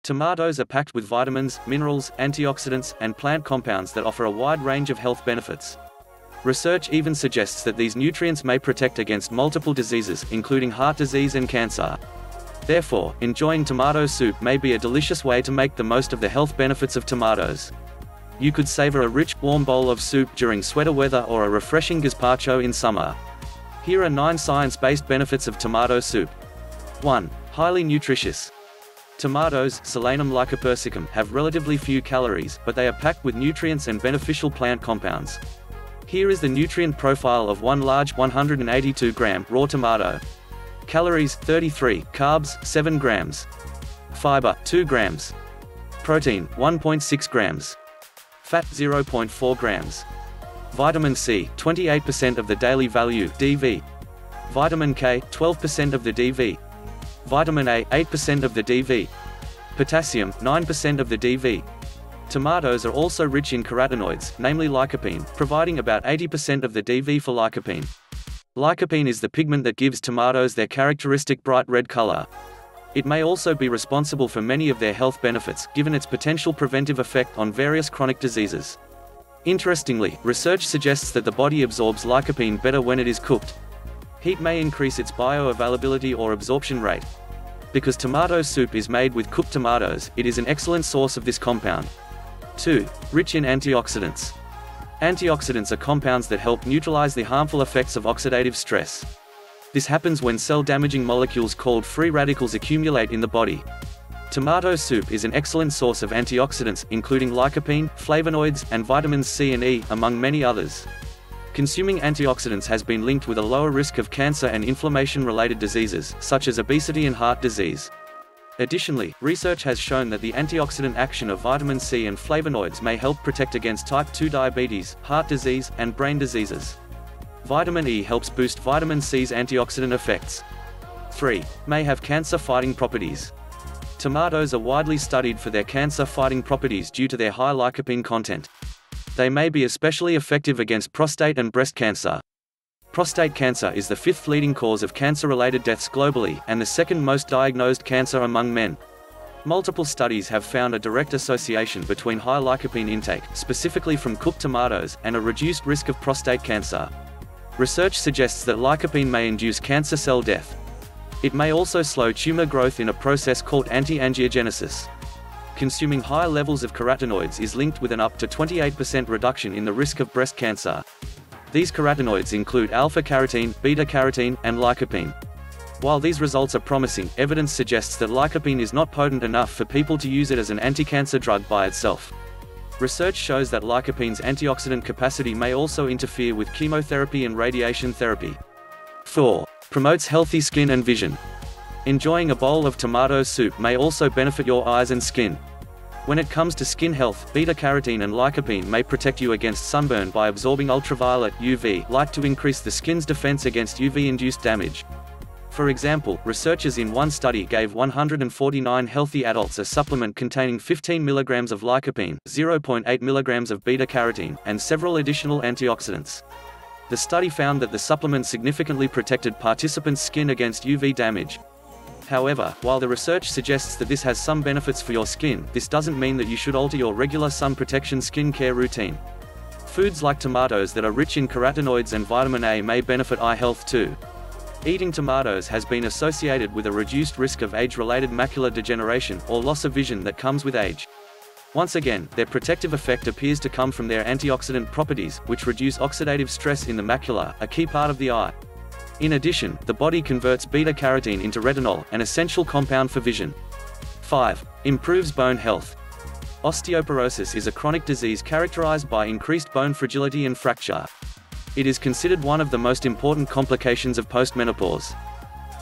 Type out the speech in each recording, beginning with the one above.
Tomatoes are packed with vitamins, minerals, antioxidants, and plant compounds that offer a wide range of health benefits. Research even suggests that these nutrients may protect against multiple diseases, including heart disease and cancer. Therefore, enjoying tomato soup may be a delicious way to make the most of the health benefits of tomatoes. You could savor a rich, warm bowl of soup during sweater weather or a refreshing gazpacho in summer. Here are 9 science-based benefits of tomato soup. 1. Highly nutritious. Tomatoes, Solanum lycopersicum, have relatively few calories, but they are packed with nutrients and beneficial plant compounds. Here is the nutrient profile of one large 182-gram raw tomato. Calories, 33, carbs, 7 grams. Fiber, 2 grams. Protein, 1.6 grams. Fat, 0.4 grams. Vitamin C, 28% of the daily value, DV. Vitamin K, 12% of the DV. Vitamin A, 8% of the DV. Potassium, 9% of the DV. Tomatoes are also rich in carotenoids, namely lycopene, providing about 80% of the DV for lycopene. Lycopene is the pigment that gives tomatoes their characteristic bright red color. It may also be responsible for many of their health benefits, given its potential preventive effect on various chronic diseases. Interestingly, research suggests that the body absorbs lycopene better when it is cooked. Heat may increase its bioavailability or absorption rate. Because tomato soup is made with cooked tomatoes, it is an excellent source of this compound. 2. Rich in antioxidants. Antioxidants are compounds that help neutralize the harmful effects of oxidative stress. This happens when cell-damaging molecules called free radicals accumulate in the body. Tomato soup is an excellent source of antioxidants, including lycopene, flavonoids, and vitamins C and E, among many others. Consuming antioxidants has been linked with a lower risk of cancer and inflammation-related diseases, such as obesity and heart disease. Additionally, research has shown that the antioxidant action of vitamin C and flavonoids may help protect against type 2 diabetes, heart disease, and brain diseases. Vitamin E helps boost vitamin C's antioxidant effects. 3. May have cancer-fighting properties. Tomatoes are widely studied for their cancer-fighting properties due to their high lycopene content. They may be especially effective against prostate and breast cancer. Prostate cancer is the 5th leading cause of cancer-related deaths globally, and the 2nd most diagnosed cancer among men. Multiple studies have found a direct association between high lycopene intake, specifically from cooked tomatoes, and a reduced risk of prostate cancer. Research suggests that lycopene may induce cancer cell death. It may also slow tumor growth in a process called anti-angiogenesis. Consuming high levels of carotenoids is linked with an up to 28% reduction in the risk of breast cancer. These carotenoids include alpha-carotene, beta-carotene, and lycopene. While these results are promising, evidence suggests that lycopene is not potent enough for people to use it as an anti-cancer drug by itself. Research shows that lycopene's antioxidant capacity may also interfere with chemotherapy and radiation therapy. 4. Promotes healthy skin and vision. Enjoying a bowl of tomato soup may also benefit your eyes and skin. When it comes to skin health, beta-carotene and lycopene may protect you against sunburn by absorbing ultraviolet (UV) light to increase the skin's defense against UV-induced damage. For example, researchers in one study gave 149 healthy adults a supplement containing 15 mg of lycopene, 0.8 mg of beta-carotene, and several additional antioxidants. The study found that the supplement significantly protected participants' skin against UV damage. However, while the research suggests that this has some benefits for your skin, this doesn't mean that you should alter your regular sun protection skincare routine. Foods like tomatoes that are rich in carotenoids and vitamin A may benefit eye health too. Eating tomatoes has been associated with a reduced risk of age-related macular degeneration, or loss of vision that comes with age. Once again, their protective effect appears to come from their antioxidant properties, which reduce oxidative stress in the macula, a key part of the eye. In addition, the body converts beta-carotene into retinol, an essential compound for vision. 5. Improves bone health. Osteoporosis is a chronic disease characterized by increased bone fragility and fracture. It is considered one of the most important complications of postmenopause.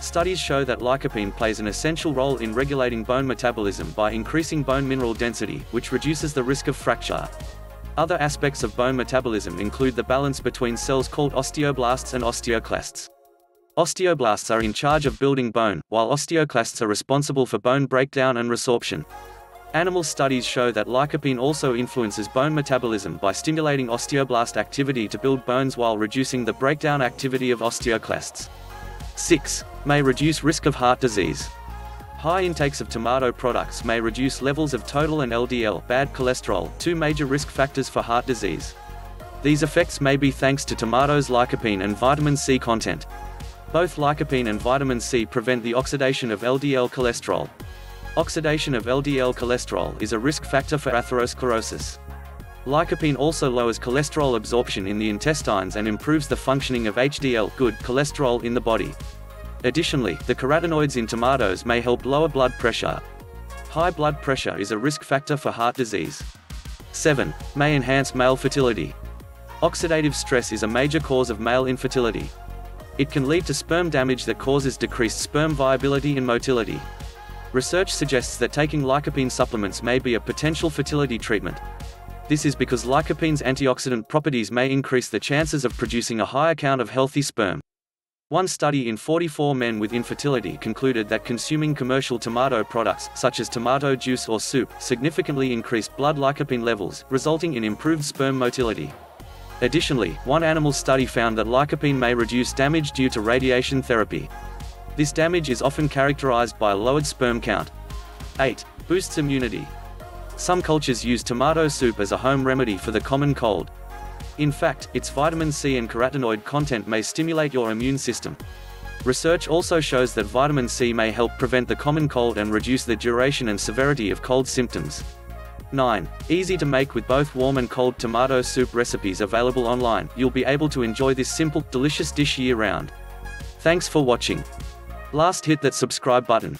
Studies show that lycopene plays an essential role in regulating bone metabolism by increasing bone mineral density, which reduces the risk of fracture. Other aspects of bone metabolism include the balance between cells called osteoblasts and osteoclasts. Osteoblasts are in charge of building bone, while osteoclasts are responsible for bone breakdown and resorption. Animal studies show that lycopene also influences bone metabolism by stimulating osteoblast activity to build bones while reducing the breakdown activity of osteoclasts. 6. May reduce risk of heart disease. High intakes of tomato products may reduce levels of total and LDL, bad cholesterol, two major risk factors for heart disease. These effects may be thanks to tomatoes' lycopene and vitamin C content. Both lycopene and vitamin C prevent the oxidation of LDL cholesterol. Oxidation of LDL cholesterol is a risk factor for atherosclerosis. Lycopene also lowers cholesterol absorption in the intestines and improves the functioning of HDL, good cholesterol in the body. Additionally, the carotenoids in tomatoes may help lower blood pressure. High blood pressure is a risk factor for heart disease. 7. May enhance male fertility. Oxidative stress is a major cause of male infertility. It can lead to sperm damage that causes decreased sperm viability and motility. Research suggests that taking lycopene supplements may be a potential fertility treatment. This is because lycopene's antioxidant properties may increase the chances of producing a higher count of healthy sperm. One study in 44 men with infertility concluded that consuming commercial tomato products, such as tomato juice or soup, significantly increased blood lycopene levels, resulting in improved sperm motility. Additionally, one animal study found that lycopene may reduce damage due to radiation therapy. This damage is often characterized by a lowered sperm count. 8. Boosts immunity. Some cultures use tomato soup as a home remedy for the common cold. In fact, its vitamin C and carotenoid content may stimulate your immune system. Research also shows that vitamin C may help prevent the common cold and reduce the duration and severity of cold symptoms. 9. Easy to make with both warm and cold tomato soup recipes available online. You'll be able to enjoy this simple, delicious dish year-round. Thanks for watching. Last hit that subscribe button.